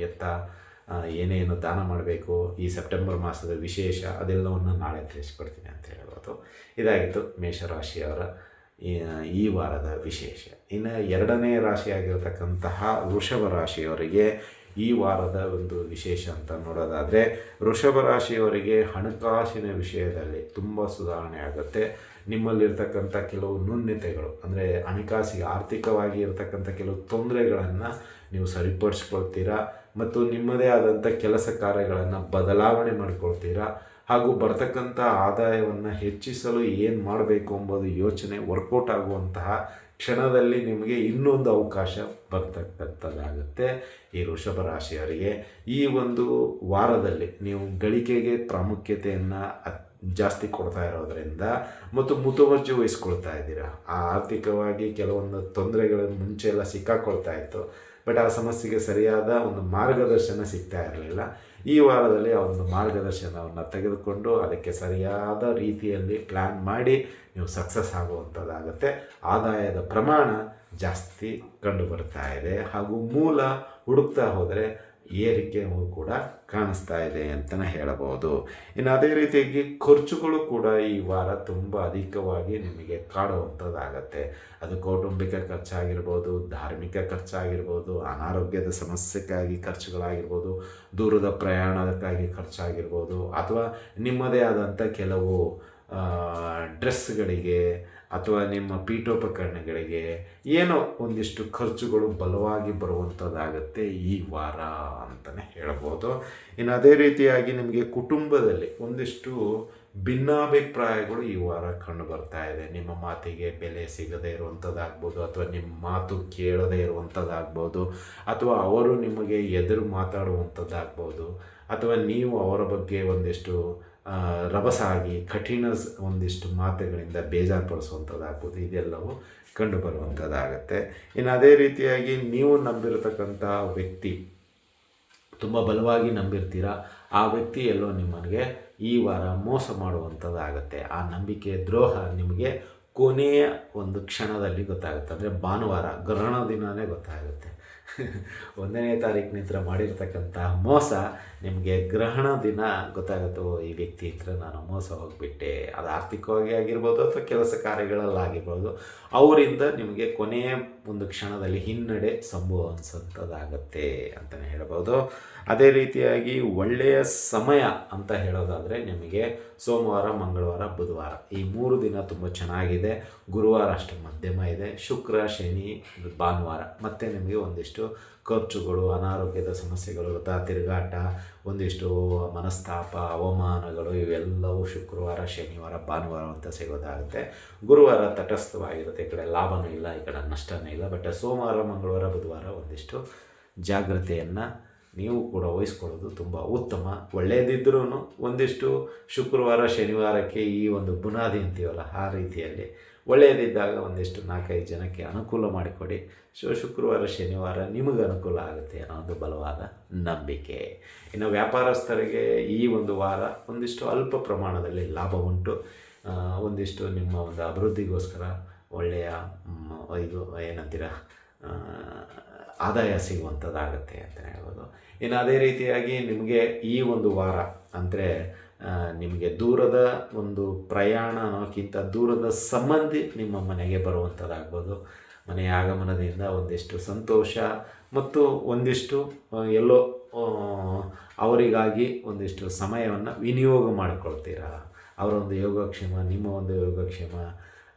ಏನೇನು ದಾನ ಮಾಡಬೇಕು, ಈ ಸೆಪ್ಟೆಂಬರ್ ಮಾಸದ ವಿಶೇಷ ಅದೆಲ್ಲವನ್ನು ನಾಳೆ ತಿಳಿಸ್ಕೊಡ್ತೀನಿ ಅಂತ ಹೇಳ್ಬೋದು. ಇದಾಗಿತ್ತು ಮೇಷರಾಶಿಯವರ ಈ ವಾರದ ವಿಶೇಷ. ಇನ್ನು 2ನೇ ರಾಶಿಯಾಗಿರತಕ್ಕಂತಹ ವೃಷಭ ರಾಶಿಯವರಿಗೆ ಈ ವಾರದ ಒಂದು ವಿಶೇಷ ಅಂತ ನೋಡೋದಾದರೆ, ವೃಷಭ ರಾಶಿಯವರಿಗೆ ಹಣಕಾಸಿನ ವಿಷಯದಲ್ಲಿ ತುಂಬ ಸುಧಾರಣೆ ಆಗುತ್ತೆ. ನಿಮ್ಮಲ್ಲಿರ್ತಕ್ಕಂಥ ಕೆಲವು ನ್ಯೂನ್ಯತೆಗಳು, ಅಂದರೆ ಹಣಕಾಸಿಗೆ ಆರ್ಥಿಕವಾಗಿ ಇರತಕ್ಕಂಥ ಕೆಲವು ತೊಂದರೆಗಳನ್ನು ನೀವು ಸರಿಪಡಿಸ್ಕೊಳ್ತೀರಾ ಮತ್ತು ನಿಮ್ಮದೇ ಆದಂಥ ಕೆಲಸ ಕಾರ್ಯಗಳನ್ನು ಬದಲಾವಣೆ ಮಾಡಿಕೊಳ್ತೀರಾ. ಹಾಗೂ ಬರ್ತಕ್ಕಂಥ ಆದಾಯವನ್ನು ಹೆಚ್ಚಿಸಲು ಏನು ಮಾಡಬೇಕು ಎಂಬುದು ಯೋಚನೆ ವರ್ಕೌಟ್ ಆಗುವಂತಹ ಕ್ಷಣದಲ್ಲಿ ನಿಮಗೆ ಇನ್ನೊಂದು ಅವಕಾಶ ಬರ್ತಕ್ಕಂಥದ್ದಾಗುತ್ತೆ. ಈ ವೃಷಭ ರಾಶಿಯವರಿಗೆ ಈ ಒಂದು ವಾರದಲ್ಲಿ ನೀವು ಗಳಿಕೆಗೆ ಪ್ರಾಮುಖ್ಯತೆಯನ್ನು ಜಾಸ್ತಿ ಕೊಡ್ತಾ ಇರೋದರಿಂದ ಮತ್ತು ಮುತುವರ್ಜಿ ವಹಿಸ್ಕೊಳ್ತಾ ಇದ್ದೀರಾ. ಆ ಆರ್ಥಿಕವಾಗಿ ಕೆಲವೊಂದು ತೊಂದರೆಗಳನ್ನು ಮುಂಚೆ ಎಲ್ಲ ಸಿಕ್ಕಾಕೊಳ್ತಾ ಇತ್ತು, ಬಟ್ ಆ ಸಮಸ್ಯೆಗೆ ಸರಿಯಾದ ಒಂದು ಮಾರ್ಗದರ್ಶನ ಸಿಗ್ತಾ ಇರಲಿಲ್ಲ. ಈ ವಾರದಲ್ಲಿ ಆ ಒಂದು ಮಾರ್ಗದರ್ಶನವನ್ನು ತೆಗೆದುಕೊಂಡು ಅದಕ್ಕೆ ಸರಿಯಾದ ರೀತಿಯಲ್ಲಿ ಪ್ಲ್ಯಾನ್ ಮಾಡಿ ನೀವು ಸಕ್ಸಸ್ ಆಗುವಂಥದ್ದಾಗುತ್ತೆ. ಆದಾಯದ ಪ್ರಮಾಣ ಜಾಸ್ತಿ ಕಂಡು ಬರ್ತಾ ಇದೆ ಹಾಗೂ ಮೂಲ ಹುಡುಕ್ತಾ ಹೋದರೆ ಏರಿಕೆ ಕೂಡ ಕಾಣಿಸ್ತಾ ಇದೆ ಅಂತಲೇ ಹೇಳಬಹುದು. ಇನ್ನು ಅದೇ ರೀತಿಯಾಗಿ ಖರ್ಚುಗಳು ಕೂಡ ಈ ವಾರ ತುಂಬ ಅಧಿಕವಾಗಿ ನಿಮಗೆ ಕಾಡುವಂಥದ್ದಾಗತ್ತೆ. ಅದು ಕೌಟುಂಬಿಕ ಖರ್ಚಾಗಿರ್ಬೋದು, ಧಾರ್ಮಿಕ ಖರ್ಚಾಗಿರ್ಬೋದು, ಅನಾರೋಗ್ಯದ ಸಮಸ್ಯೆಗಾಗಿ ಖರ್ಚುಗಳಾಗಿರ್ಬೋದು, ದೂರದ ಪ್ರಯಾಣಕ್ಕಾಗಿ ಖರ್ಚಾಗಿರ್ಬೋದು, ಅಥವಾ ನಿಮ್ಮದೇ ಆದಂಥ ಕೆಲವು ಡ್ರೆಸ್ಗಳಿಗೆ ಅಥವಾ ನಿಮ್ಮ ಪೀಠೋಪಕರಣಗಳಿಗೆ ಏನೋ ಒಂದಿಷ್ಟು ಖರ್ಚುಗಳು ಬಲವಾಗಿ ಬರುವಂಥದ್ದಾಗುತ್ತೆ ಈ ವಾರ ಅಂತಲೇ ಹೇಳ್ಬೋದು. ಇನ್ನು ಅದೇ ರೀತಿಯಾಗಿ ನಿಮಗೆ ಕುಟುಂಬದಲ್ಲಿ ಒಂದಿಷ್ಟು ಭಿನ್ನಾಭಿಪ್ರಾಯಗಳು ಈ ವಾರ ಕಂಡು ಬರ್ತಾ ಇದೆ. ನಿಮ್ಮ ಮಾತಿಗೆ ಬೆಲೆ ಸಿಗದೇ ಇರುವಂಥದ್ದಾಗ್ಬೋದು, ಅಥವಾ ನಿಮ್ಮ ಮಾತು ಕೇಳದೇ ಇರುವಂಥದ್ದಾಗ್ಬೋದು, ಅಥವಾ ಅವರು ನಿಮಗೆ ಎದುರು ಮಾತಾಡುವಂಥದ್ದಾಗ್ಬೋದು, ಅಥವಾ ನೀವು ಅವರ ಬಗ್ಗೆ ಒಂದಿಷ್ಟು ರಭಸಾಗಿ ಕಠಿಣ ಒಂದಿಷ್ಟು ಮಾತುಗಳಿಂದ ಬೇಜಾರುಪಡಿಸುವಂಥದ್ದಾಗ್ಬೋದು. ಇದೆಲ್ಲವೂ ಕಂಡು ಬರುವಂಥದ್ದಾಗತ್ತೆ. ಇನ್ನು ಅದೇ ರೀತಿಯಾಗಿ ನೀವು ನಂಬಿರತಕ್ಕಂಥ ವ್ಯಕ್ತಿ ತುಂಬ ಬಲವಾಗಿ ನಂಬಿರ್ತೀರ, ಆ ವ್ಯಕ್ತಿ ಎಲ್ಲೋ ನಿಮಗೆ ಈ ವಾರ ಮೋಸ ಮಾಡುವಂಥದ್ದಾಗತ್ತೆ. ಆ ನಂಬಿಕೆ ದ್ರೋಹ ನಿಮಗೆ ಕೊನೆಯ ಒಂದು ಕ್ಷಣದಲ್ಲಿ ಗೊತ್ತಾಗುತ್ತೆ. ಅಂದರೆ ಭಾನುವಾರ ಗ್ರಹಣ ದಿನವೇ ಗೊತ್ತಾಗುತ್ತೆ. 1ನೇ ತಾರೀಕಿನಿಂದ ಮಾಡಿರ್ತಕ್ಕಂಥ ಮೋಸ ನಿಮಗೆ ಗ್ರಹಣ ದಿನ ಗೊತ್ತಾಗುತ್ತೋ, ಈ ವ್ಯಕ್ತಿ ಹತ್ರ ನಾನು ಮೋಸ ಹೋಗಿಬಿಟ್ಟೆ. ಅದು ಆರ್ಥಿಕವಾಗಿ ಆಗಿರ್ಬೋದು ಅಥವಾ ಕೆಲಸ ಕಾರ್ಯಗಳಲ್ಲಾಗಿರ್ಬೋದು, ಅವರಿಂದ ನಿಮಗೆ ಕೊನೆಯ ಒಂದು ಕ್ಷಣದಲ್ಲಿ ಹಿನ್ನಡೆ ಸಂಭವಿಸುವಂಥದ್ದಾಗತ್ತೆ ಅಂತಲೇ ಹೇಳ್ಬೋದು. ಅದೇ ರೀತಿಯಾಗಿ ಒಳ್ಳೆಯ ಸಮಯ ಅಂತ ಹೇಳೋದಾದರೆ ನಿಮಗೆ ಸೋಮವಾರ, ಮಂಗಳವಾರ, ಬುಧವಾರ ಈ 3 ದಿನ ತುಂಬ ಚೆನ್ನಾಗಿದೆ. ಗುರುವಾರ ಅಷ್ಟು ಮಧ್ಯಮ ಇದೆ. ಶುಕ್ರ, ಶನಿ, ಭಾನುವಾರ ಮತ್ತು ನಿಮಗೆ ಒಂದಿಷ್ಟು ಖರ್ಚುಗಳು, ಅನಾರೋಗ್ಯದ ಸಮಸ್ಯೆಗಳು, ತಿರುಗಾಟ, ಒಂದಿಷ್ಟು ಮನಸ್ತಾಪ, ಅವಮಾನಗಳು ಇವೆಲ್ಲವೂ ಶುಕ್ರವಾರ, ಶನಿವಾರ, ಭಾನುವಾರ ಅಂತ ಸಿಗೋದಾಗುತ್ತೆ. ಗುರುವಾರ ತಟಸ್ಥವಾಗಿರುತ್ತೆ. ಈ ಕಡೆ ಲಾಭನೂ ಇಲ್ಲ, ಈ ಕಡೆ ನಷ್ಟವೂ ಇಲ್ಲ. ಬಟ್ ಸೋಮವಾರ, ಮಂಗಳವಾರ, ಬುಧವಾರ ಒಂದಿಷ್ಟು ಜಾಗ್ರತೆಯನ್ನು ನೀವು ಕೂಡ ವಹಿಸ್ಕೊಳ್ಳೋದು ತುಂಬ ಉತ್ತಮ. ಒಳ್ಳೆಯದಿದ್ದರೂ ಒಂದಿಷ್ಟು ಶುಕ್ರವಾರ, ಶನಿವಾರಕ್ಕೆ ಈ ಒಂದು ಬುನಾದಿ ಅಂತೀವಲ್ಲ, ಆ ರೀತಿಯಲ್ಲಿ ಒಳ್ಳೆಯದಿದ್ದಾಗ ಒಂದಿಷ್ಟು 4-5 ಜನಕ್ಕೆ ಅನುಕೂಲ ಮಾಡಿಕೊಡಿ. ಶುಕ್ರವಾರ, ಶನಿವಾರ ನಿಮಗೆ ಅನುಕೂಲ ಆಗುತ್ತೆ ಅನ್ನೋ ಒಂದು ಬಲವಾದ ನಂಬಿಕೆ. ಇನ್ನು ವ್ಯಾಪಾರಸ್ಥರಿಗೆ ಈ ಒಂದು ವಾರ ಒಂದಿಷ್ಟು ಅಲ್ಪ ಪ್ರಮಾಣದಲ್ಲಿ ಲಾಭ ಉಂಟು. ಒಂದಿಷ್ಟು ನಿಮ್ಮ ಒಂದು ಅಭಿವೃದ್ಧಿಗೋಸ್ಕರ ಒಳ್ಳೆಯ ಇದು ಏನಂತೀರ ಆದಾಯ ಸಿಗುವಂಥದ್ದಾಗತ್ತೆ ಅಂತ ಹೇಳ್ಬೋದು. ಇನ್ನು ಅದೇ ರೀತಿಯಾಗಿ ನಿಮಗೆ ಈ ಒಂದು ವಾರ ಅಂದರೆ ನಿಮಗೆ ದೂರದ ಒಂದು ಪ್ರಯಾಣ ಅನ್ನೋಕ್ಕಿಂತ ದೂರದ ಸಂಬಂಧಿ ನಿಮ್ಮ ಮನೆಗೆ ಬರುವಂಥದ್ದಾಗ್ಬೋದು. ಮನೆಯ ಆಗಮನದಿಂದ ಒಂದಿಷ್ಟು ಸಂತೋಷ ಮತ್ತು ಒಂದಿಷ್ಟು ಎಲ್ಲೋ ಅವರಿಗಾಗಿ ಒಂದಿಷ್ಟು ಸಮಯವನ್ನು ವಿನಿಯೋಗ ಮಾಡಿಕೊಳ್ತೀರಾ. ಅವರ ಒಂದು ಯೋಗಕ್ಷೇಮ, ನಿಮ್ಮ ಒಂದು ಯೋಗಕ್ಷೇಮ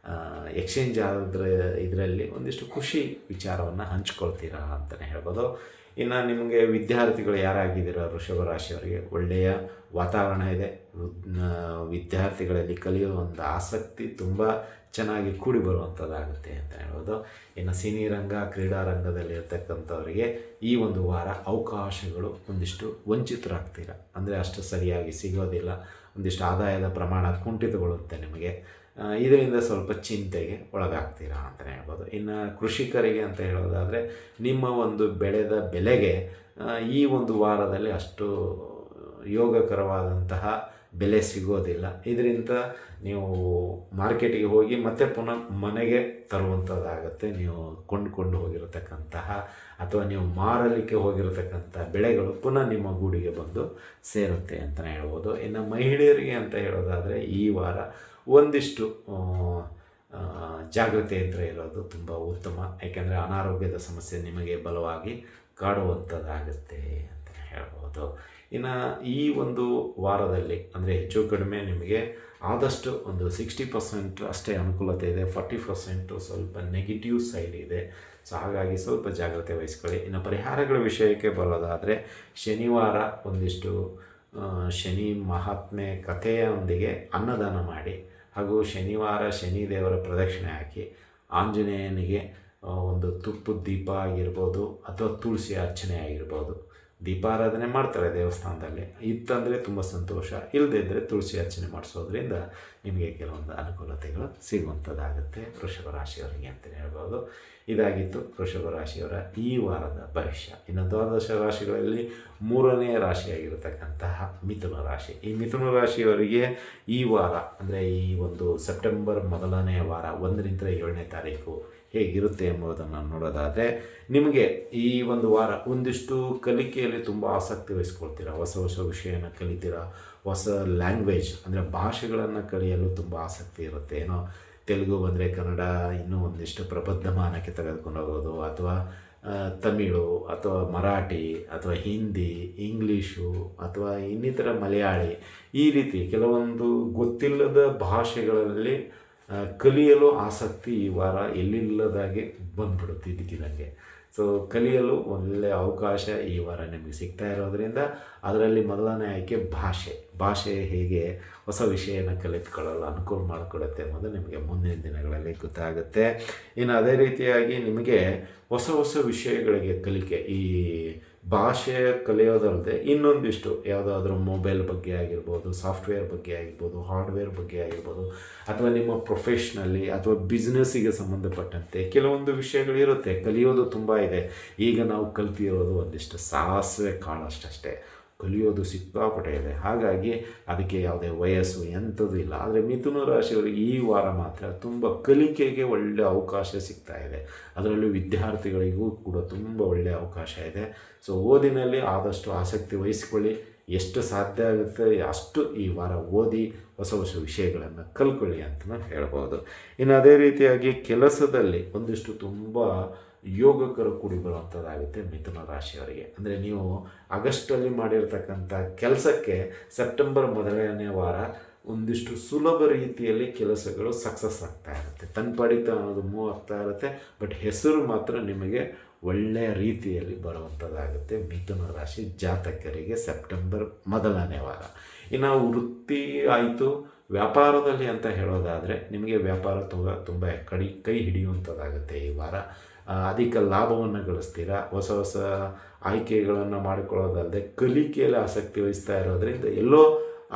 ಎಕ್ಸ್ಚೇಂಜ್ ಆದ್ರೆ ಇದರಲ್ಲಿ ಒಂದಿಷ್ಟು ಖುಷಿ ವಿಚಾರವನ್ನು ಹಂಚ್ಕೊಳ್ತೀರಾ ಅಂತಲೇ ಹೇಳ್ಬೋದು. ಇನ್ನು ನಿಮಗೆ ವಿದ್ಯಾರ್ಥಿಗಳು ಯಾರಾಗಿದ್ದೀರೋ ವೃಷಭ ರಾಶಿಯವರಿಗೆ ಒಳ್ಳೆಯ ವಾತಾವರಣ ಇದೆ. ವಿದ್ಯಾರ್ಥಿಗಳಲ್ಲಿ ಕಲಿಯುವ ಒಂದು ಆಸಕ್ತಿ ತುಂಬ ಚೆನ್ನಾಗಿ ಕೂಡಿ ಬರುವಂಥದ್ದಾಗುತ್ತೆ ಅಂತ ಹೇಳ್ಬೋದು. ಇನ್ನು ಸಿನಿ ರಂಗ, ಕ್ರೀಡಾ ರಂಗದಲ್ಲಿ ಇರ್ತಕ್ಕಂಥವರಿಗೆ ಈ ಒಂದು ವಾರ ಅವಕಾಶಗಳು ಒಂದಿಷ್ಟು ವಂಚಿತರಾಗ್ತೀರ. ಅಂದರೆ ಅಷ್ಟು ಸರಿಯಾಗಿ ಸಿಗೋದಿಲ್ಲ. ಒಂದಿಷ್ಟು ಆದಾಯದ ಪ್ರಮಾಣ ಕುಂಠಿತಗೊಳ್ಳುತ್ತೆ ನಿಮಗೆ. ಇದರಿಂದ ಸ್ವಲ್ಪ ಚಿಂತೆಗೆ ಒಳಗಾಗ್ತೀರಾ ಅಂತಲೇ ಹೇಳ್ಬೋದು. ಇನ್ನು ಕೃಷಿಕರಿಗೆ ಅಂತ ಹೇಳೋದಾದರೆ ನಿಮ್ಮ ಒಂದು ಬೆಳೆದ ಬೆಲೆಗೆ ಈ ಒಂದು ವಾರದಲ್ಲಿ ಅಷ್ಟು ಯೋಗಕರವಾದಂತಹ ಬೆಲೆ ಸಿಗೋದಿಲ್ಲ. ಇದರಿಂದ ನೀವು ಮಾರ್ಕೆಟಿಗೆ ಹೋಗಿ ಮತ್ತೆ ಪುನಃ ಮನೆಗೆ ತರುವಂಥದ್ದಾಗುತ್ತೆ. ನೀವು ಕೊಂಡುಕೊಂಡು ಹೋಗಿರತಕ್ಕಂತಹ ಅಥವಾ ನೀವು ಮಾರಲಿಕ್ಕೆ ಹೋಗಿರತಕ್ಕಂಥ ಬೆಳೆಗಳು ಪುನಃ ನಿಮ್ಮ ಗೂಡಿಗೆ ಬಂದು ಸೇರುತ್ತೆ ಅಂತಲೇ ಹೇಳ್ಬೋದು. ಇನ್ನು ಮಹಿಳೆಯರಿಗೆ ಅಂತ ಹೇಳೋದಾದರೆ ಈ ವಾರ ಒಂದಿಷ್ಟು ಜಾಗ್ರತೆಯಿಂದ ಇರೋದು ತುಂಬ ಉತ್ತಮ. ಏಕೆಂದರೆ ಅನಾರೋಗ್ಯದ ಸಮಸ್ಯೆ ನಿಮಗೆ ಬಲವಾಗಿ ಕಾಡುವಂಥದ್ದಾಗುತ್ತೆ ಅಂತ ಹೇಳ್ಬೋದು. ಇನ್ನು ಈ ಒಂದು ವಾರದಲ್ಲಿ ಅಂದರೆ ಹೆಚ್ಚು ಕಡಿಮೆ ನಿಮಗೆ ಆದಷ್ಟು ಒಂದು 60% ಅಷ್ಟೇ ಅನುಕೂಲತೆ ಇದೆ, 40% ಸ್ವಲ್ಪ ನೆಗೆಟಿವ್ ಸೈಡ್ ಇದೆ. ಸೊ ಹಾಗಾಗಿ ಸ್ವಲ್ಪ ಜಾಗ್ರತೆ ವಹಿಸ್ಕೊಳ್ಳಿ. ಇನ್ನು ಪರಿಹಾರಗಳ ವಿಷಯಕ್ಕೆ ಬರೋದಾದರೆ ಶನಿವಾರ ಒಂದಿಷ್ಟು ಶನಿ ಮಹಾತ್ಮೆ ಕಥೆಯೊಂದಿಗೆ ಅನ್ನದಾನ ಮಾಡಿ, ಹಾಗೂ ಶನಿವಾರ ಶನಿ ದೇವರ ಪ್ರದಕ್ಷಿಣೆ ಹಾಕಿ, ಆಂಜನೇಯನಿಗೆ ಒಂದು ತುಪ್ಪದ ದೀಪ ಆಗಿರ್ಬೋದು ಅಥವಾ ತುಳಸಿ ಅರ್ಚನೆ ಆಗಿರ್ಬೋದು. ದೀಪಾರಾಧನೆ ಮಾಡ್ತಾರೆ ದೇವಸ್ಥಾನದಲ್ಲಿ, ಇತ್ತಂದರೆ ತುಂಬ ಸಂತೋಷ, ಇಲ್ಲದೇ ಇದ್ದರೆ ತುಳಸಿ ಅರ್ಚನೆ ಮಾಡಿಸೋದ್ರಿಂದ ನಿಮಗೆ ಕೆಲವೊಂದು ಅನುಕೂಲತೆಗಳು ಸಿಗುವಂಥದ್ದಾಗುತ್ತೆ ವೃಷಭ ರಾಶಿಯವರಿಗೆ ಅಂತಲೇ ಹೇಳ್ಬೋದು. ಇದಾಗಿತ್ತು ವೃಷಭ ರಾಶಿಯವರ ಈ ವಾರದ ಭವಿಷ್ಯ. ಇನ್ನು ದ್ವಾದಶ ರಾಶಿಗಳಲ್ಲಿ 3ನೇ ರಾಶಿಯಾಗಿರತಕ್ಕಂತಹ ಮಿಥುನ ರಾಶಿ. ಈ ಮಿಥುನ ರಾಶಿಯವರಿಗೆ ಈ ವಾರ ಅಂದರೆ ಈ ಒಂದು ಸೆಪ್ಟೆಂಬರ್ ಮೊದಲನೇ ವಾರ 1ರಿಂದ 7ನೇ ತಾರೀಕು ಹೇಗಿರುತ್ತೆ ಎಂಬುದನ್ನು ನೋಡೋದಾದರೆ ನಿಮಗೆ ಈ ಒಂದು ವಾರ ಒಂದಿಷ್ಟು ಕಲಿಕೆಯಲ್ಲಿ ತುಂಬ ಆಸಕ್ತಿ ವಹಿಸ್ಕೊಳ್ತೀರಾ. ಹೊಸ ಹೊಸ ವಿಷಯನ ಕಲಿತೀರಾ. ಹೊಸ ಲ್ಯಾಂಗ್ವೇಜ್ ಅಂದರೆ ಭಾಷೆಗಳನ್ನು ಕಲಿಯಲು ತುಂಬ ಆಸಕ್ತಿ ಇರುತ್ತೆ. ಏನೋ ತೆಲುಗು ಬಂದರೆ ಕನ್ನಡ, ಇನ್ನೂ ಒಂದಿಷ್ಟು ಪ್ರಬುದ್ಧಮಾನಕ್ಕೆ ತೆಗೆದುಕೊಂಡು ಹೋಗೋದು, ಅಥವಾ ತಮಿಳು ಅಥವಾ ಮರಾಠಿ ಅಥವಾ ಹಿಂದಿ, ಇಂಗ್ಲೀಷು ಅಥವಾ ಇನ್ನಿತರ ಮಲಯಾಳಿ, ಈ ರೀತಿ ಕೆಲವೊಂದು ಗೊತ್ತಿಲ್ಲದ ಭಾಷೆಗಳಲ್ಲಿ ಕಲಿಯಲು ಆಸಕ್ತಿ ಈ ವಾರ ಎಲ್ಲಿಲ್ಲದಾಗೆ ಬಂದ್ಬಿಡುತ್ತೆ ಇದ್ದಕ್ಕಿದ್ದಂಗೆ. ಸೊ ಕಲಿಯಲು ಒಳ್ಳೆಯ ಅವಕಾಶ ಈ ವಾರ ನಿಮಗೆ ಸಿಗ್ತಾ ಇರೋದರಿಂದ ಅದರಲ್ಲಿ ಮೊದಲನೇ ಆಯ್ಕೆ ಭಾಷೆ ಹೇಗೆ ಹೊಸ ವಿಷಯನ ಕಲಿತ್ಕೊಳ್ಳಲು ಅನುಕೂಲ ಮಾಡಿಕೊಡುತ್ತೆ ಅನ್ನೋದು ನಿಮಗೆ ಮುಂದಿನ ದಿನಗಳಲ್ಲಿ ಗೊತ್ತಾಗುತ್ತೆ. ಇನ್ನು ಅದೇ ರೀತಿಯಾಗಿ ನಿಮಗೆ ಹೊಸ ಹೊಸ ವಿಷಯಗಳಿಗೆ ಕಲಿಕೆ, ಈ ಭಾಷೆ ಕಲಿಯೋದಲ್ಲದೆ ಇನ್ನೊಂದಿಷ್ಟು ಯಾವುದಾದ್ರೂ ಮೊಬೈಲ್ ಬಗ್ಗೆ ಆಗಿರ್ಬೋದು, ಸಾಫ್ಟ್ವೇರ್ ಬಗ್ಗೆ ಆಗಿರ್ಬೋದು, ಹಾರ್ಡ್ವೇರ್ ಬಗ್ಗೆ ಆಗಿರ್ಬೋದು, ಅಥವಾ ನಿಮ್ಮ ಪ್ರೊಫೆಷ್ನಲ್ಲಿ ಅಥವಾ ಬಿಸ್ನೆಸ್ಸಿಗೆ ಸಂಬಂಧಪಟ್ಟಂತೆ ಕೆಲವೊಂದು ವಿಷಯಗಳಿರುತ್ತೆ. ಕಲಿಯೋದು ತುಂಬ ಇದೆ. ಈಗ ನಾವು ಕಲ್ತಿರೋದು ಒಂದಿಷ್ಟು ಸಾಸಿವೆ ಕಾಳಷ್ಟೇ, ಕಲಿಯೋದು ಸಿಕ್ಕಾಪಟ್ಟೆ ಇದೆ. ಹಾಗಾಗಿ ಅದಕ್ಕೆ ಯಾವುದೇ ವಯಸ್ಸು ಎಂಥದ್ದು ಇಲ್ಲ. ಆದರೆ ಮಿಥುನ ರಾಶಿಯವರಿಗೆ ಈ ವಾರ ಮಾತ್ರ ತುಂಬ ಕಲಿಕೆಗೆ ಒಳ್ಳೆಯ ಅವಕಾಶ ಸಿಗ್ತಾ ಇದೆ. ಅದರಲ್ಲೂ ವಿದ್ಯಾರ್ಥಿಗಳಿಗೂ ಕೂಡ ತುಂಬ ಒಳ್ಳೆಯ ಅವಕಾಶ ಇದೆ. ಸೊ ಓದಿನಲ್ಲಿ ಆದಷ್ಟು ಆಸಕ್ತಿ ವಹಿಸ್ಕೊಳ್ಳಿ. ಎಷ್ಟು ಸಾಧ್ಯ ಆಗುತ್ತೆ ಅಷ್ಟು ಈ ವಾರ ಓದಿ ಹೊಸ ಹೊಸ ವಿಷಯಗಳನ್ನು ಕಲ್ತ್ಕೊಳ್ಳಿ ಅಂತಲೂ ಹೇಳ್ಬೋದು. ಇನ್ನು ಅದೇ ರೀತಿಯಾಗಿ ಕೆಲಸದಲ್ಲಿ ಒಂದಿಷ್ಟು ತುಂಬ ಯೋಗಕರ ಕೂಡಿ ಬರುವಂಥದ್ದಾಗುತ್ತೆ ಮಿಥುನ ರಾಶಿಯವರಿಗೆ. ಅಂದರೆ ನೀವು ಆಗಸ್ಟಲ್ಲಿ ಮಾಡಿರ್ತಕ್ಕಂಥ ಕೆಲಸಕ್ಕೆ ಸೆಪ್ಟೆಂಬರ್ ಮೊದಲನೇ ವಾರ ಒಂದಿಷ್ಟು ಸುಲಭ ರೀತಿಯಲ್ಲಿ ಕೆಲಸಗಳು ಸಕ್ಸಸ್ ಆಗ್ತಾ ಇರುತ್ತೆ. ತನ್ಪಡಿತ ಅನ್ನೋದು ಮೂವ್ ಆಗ್ತಾ ಇರುತ್ತೆ. ಬಟ್ ಹೆಸರು ಮಾತ್ರ ನಿಮಗೆ ಒಳ್ಳೆಯ ರೀತಿಯಲ್ಲಿ ಬರುವಂಥದ್ದಾಗುತ್ತೆ ಮಿಥುನ ರಾಶಿ ಜಾತಕರಿಗೆ ಸೆಪ್ಟೆಂಬರ್ ಮೊದಲನೇ ವಾರ. ಇನ್ನು ವೃತ್ತಿ ಆಯಿತು, ವ್ಯಾಪಾರದಲ್ಲಿ ಅಂತ ಹೇಳೋದಾದರೆ ನಿಮಗೆ ವ್ಯಾಪಾರ ತುಂಬ ಕೈ ಹಿಡಿಯುವಂಥದ್ದಾಗುತ್ತೆ ಈ ವಾರ. ಅಧಿಕ ಲಾಭವನ್ನು ಗಳಿಸ್ತೀರಾ. ಹೊಸ ಹೊಸ ಆಯ್ಕೆಗಳನ್ನು ಮಾಡಿಕೊಳ್ಳೋದಲ್ಲದೆ ಕಲಿಕೆಯಲ್ಲಿ ಆಸಕ್ತಿ ವಹಿಸ್ತಾ ಇರೋದ್ರಿಂದ ಎಲ್ಲೋ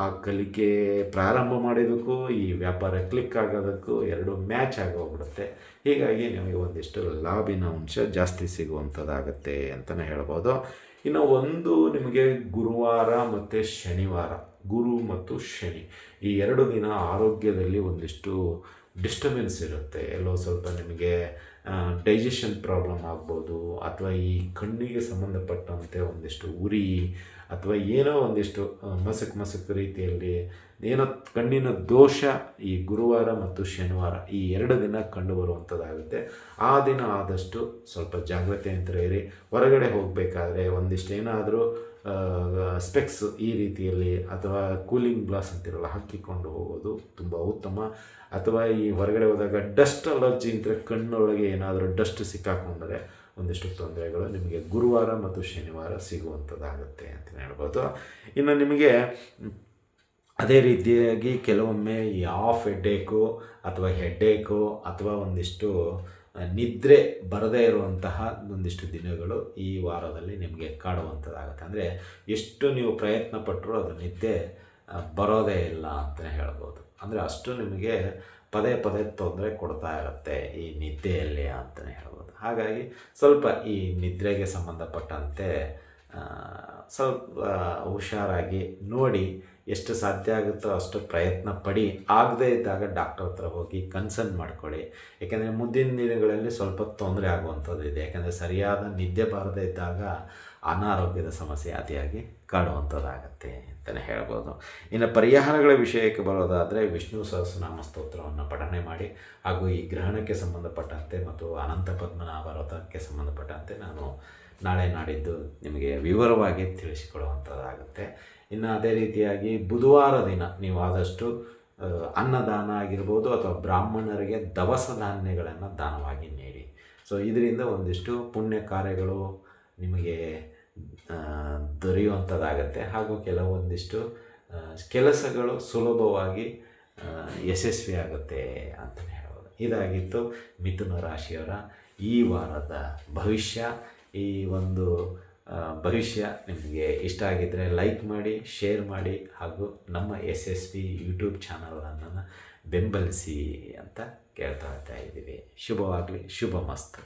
ಆ ಕಲಿಕೆ ಪ್ರಾರಂಭ ಮಾಡಿದ್ದಕ್ಕೂ ಈ ವ್ಯಾಪಾರ ಕ್ಲಿಕ್ ಆಗೋದಕ್ಕೂ ಎರಡು ಮ್ಯಾಚ್ ಆಗೋಗ್ಬಿಡುತ್ತೆ. ಹೀಗಾಗಿ ನಿಮಗೆ ಒಂದಿಷ್ಟು ಲಾಭಿನ ಅಂಶ ಜಾಸ್ತಿ ಸಿಗುವಂಥದ್ದಾಗತ್ತೆ ಅಂತಲೇ ಹೇಳ್ಬೋದು. ಇನ್ನು ಒಂದು ನಿಮಗೆ ಗುರುವಾರ ಮತ್ತು ಶನಿವಾರ, ಗುರು ಮತ್ತು ಶನಿ ಈ 2 ದಿನ ಆರೋಗ್ಯದಲ್ಲಿ ಒಂದಿಷ್ಟು ಡಿಸ್ಟರ್ಬೆನ್ಸ್ ಇರುತ್ತೆ. ಎಲ್ಲೋ ಸ್ವಲ್ಪ ನಿಮಗೆ ಡೈಜೆಷನ್ ಪ್ರಾಬ್ಲಮ್ ಆಗ್ಬೋದು, ಅಥವಾ ಈ ಕಣ್ಣಿಗೆ ಸಂಬಂಧಪಟ್ಟಂತೆ ಒಂದಿಷ್ಟು ಉರಿ ಅಥವಾ ಏನೋ ಒಂದಿಷ್ಟು ಮಸಕು ರೀತಿಯಲ್ಲಿ ಏನೋ ಕಣ್ಣಿನ ದೋಷ ಈ ಗುರುವಾರ ಮತ್ತು ಶನಿವಾರ ಈ 2 ದಿನ ಕಂಡುಬರುವಂಥದ್ದಾಗುತ್ತೆ. ಆ ದಿನ ಆದಷ್ಟು ಸ್ವಲ್ಪ ಜಾಗ್ರತೆಯಿಂದ ಇರಿ. ಹೊರಗಡೆ ಹೋಗಬೇಕಾದ್ರೆ ಒಂದಿಷ್ಟು ಏನಾದರೂ ಸ್ಪೆಕ್ಸ್ ಈ ರೀತಿಯಲ್ಲಿ ಅಥವಾ ಕೂಲಿಂಗ್ ಗ್ಲಾಸ್ ಅಂತಿರಲ್ಲ ಹಾಕಿಕೊಂಡು ಹೋಗೋದು ತುಂಬ ಉತ್ತಮ. ಅಥವಾ ಈ ಹೊರಗಡೆ ಹೋದಾಗ ಡಸ್ಟ್ ಅಲರ್ಜಿ ಅಂದರೆ ಕಣ್ಣೊಳಗೆ ಏನಾದರೂ ಡಸ್ಟ್ ಸಿಕ್ಕಾಕೊಂಡ್ರೆ ಒಂದಿಷ್ಟು ತೊಂದರೆಗಳು ನಿಮಗೆ ಗುರುವಾರ ಮತ್ತು ಶನಿವಾರ ಸಿಗುವಂಥದ್ದಾಗುತ್ತೆ ಅಂತಲೇ ಹೇಳ್ಬೋದು. ಇನ್ನು ನಿಮಗೆ ಅದೇ ರೀತಿಯಾಗಿ ಕೆಲವೊಮ್ಮೆ ಈ ಆಫ್ ಹೆಡ್ಡೇಕು ಅಥವಾ ಹೆಡ್ಡೇಕು ಅಥವಾ ಒಂದಿಷ್ಟು ನಿದ್ರೆ ಬರದೇ ಇರುವಂತಹ ಒಂದಿಷ್ಟು ದಿನಗಳು ಈ ವಾರದಲ್ಲಿ ನಿಮಗೆ ಕಾಡುವಂಥದ್ದಾಗುತ್ತೆ. ಅಂದರೆ ಎಷ್ಟು ನೀವು ಪ್ರಯತ್ನ ಪಟ್ಟರೂ ಅದು ನಿದ್ದೆ ಬರೋದೇ ಇಲ್ಲ ಅಂತಲೇ ಹೇಳ್ಬೋದು. ಅಂದರೆ ಅಷ್ಟು ನಿಮಗೆ ಪದೇ ಪದೇ ತೊಂದರೆ ಕೊಡ್ತಾ ಇರುತ್ತೆ ಈ ನಿದ್ದೆಯಲ್ಲಿ ಅಂತಲೇ ಹೇಳ್ಬೋದು. ಹಾಗಾಗಿ ಸ್ವಲ್ಪ ಈ ನಿದ್ರೆಗೆ ಸಂಬಂಧಪಟ್ಟಂತೆ ಸ್ವಲ್ಪ ಹುಷಾರಾಗಿ ನೋಡಿ, ಎಷ್ಟು ಸಾಧ್ಯ ಆಗುತ್ತೋ ಅಷ್ಟು ಪ್ರಯತ್ನ ಪಡಿ. ಆಗದೇ ಇದ್ದಾಗ ಡಾಕ್ಟರ್ ಹತ್ರ ಹೋಗಿ ಕನ್ಸಲ್ಟ್ ಮಾಡ್ಕೊಳ್ಳಿ. ಏಕೆಂದರೆ ಮುಂದಿನ ದಿನಗಳಲ್ಲಿ ಸ್ವಲ್ಪ ತೊಂದರೆ ಆಗುವಂಥದ್ದು ಇದೆ. ಯಾಕೆಂದರೆ ಸರಿಯಾದ ನಿದ್ದೆ ಬಾರದೇ ಇದ್ದಾಗ ಅನಾರೋಗ್ಯದ ಸಮಸ್ಯೆ ಅತಿಯಾಗಿ ಕಾಡುವಂಥದ್ದಾಗತ್ತೆ ಅಂತಲೇ ಹೇಳ್ಬೋದು. ಇನ್ನು ಪರಿಹಾರಗಳ ವಿಷಯಕ್ಕೆ ಬರೋದಾದರೆ ವಿಷ್ಣು ಸಹಸ್ರನಾಮ ಸ್ತೋತ್ರವನ್ನು ಪಠನೆ ಮಾಡಿ, ಹಾಗೂ ಈ ಗ್ರಹಣಕ್ಕೆ ಸಂಬಂಧಪಟ್ಟಂತೆ ಮತ್ತು ಅನಂತ ಪದ್ಮನಾಭ ವ್ರತಕ್ಕೆ ಸಂಬಂಧಪಟ್ಟಂತೆ ನಾನು ನಾಳೆ ನಾಡಿದ್ದು ನಿಮಗೆ ವಿವರವಾಗಿ ತಿಳಿಸಿಕೊಡುವಂಥದ್ದಾಗುತ್ತೆ. ಇನ್ನು ಅದೇ ರೀತಿಯಾಗಿ ಬುಧವಾರ ದಿನ ನೀವು ಆದಷ್ಟು ಅನ್ನದಾನ ಆಗಿರ್ಬೋದು ಅಥವಾ ಬ್ರಾಹ್ಮಣರಿಗೆ ದವಸ ಧಾನ್ಯಗಳನ್ನು ದಾನವಾಗಿ ನೀಡಿ. ಸೊ ಇದರಿಂದ ಒಂದಿಷ್ಟು ಪುಣ್ಯ ಕಾರ್ಯಗಳು ನಿಮಗೆ ದೊರೆಯುವಂಥದ್ದಾಗತ್ತೆ, ಹಾಗೂ ಕೆಲವೊಂದಿಷ್ಟು ಕೆಲಸಗಳು ಸುಲಭವಾಗಿ ಯಶಸ್ವಿಯಾಗುತ್ತೆ ಅಂತಲೇ ಹೇಳ್ಬೋದು. ಇದಾಗಿತ್ತು ಮಿಥುನ ರಾಶಿಯವರ ಈ ವಾರದ ಭವಿಷ್ಯ. ಈ ಒಂದು ಭವಿಷ್ಯ ನಿಮಗೆ ಇಷ್ಟ ಆಗಿದ್ದರೆ ಲೈಕ್ ಮಾಡಿ, ಶೇರ್ ಮಾಡಿ, ಹಾಗೂ ನಮ್ಮ SSV ಯೂಟ್ಯೂಬ್ ಚಾನಲನ್ನು ಬೆಂಬಲಿಸಿ ಅಂತ ಕೇಳ್ತಾ ಇದ್ದೀವಿ. ಶುಭವಾಗಲಿ, ಶುಭ ಮಸ್ತು.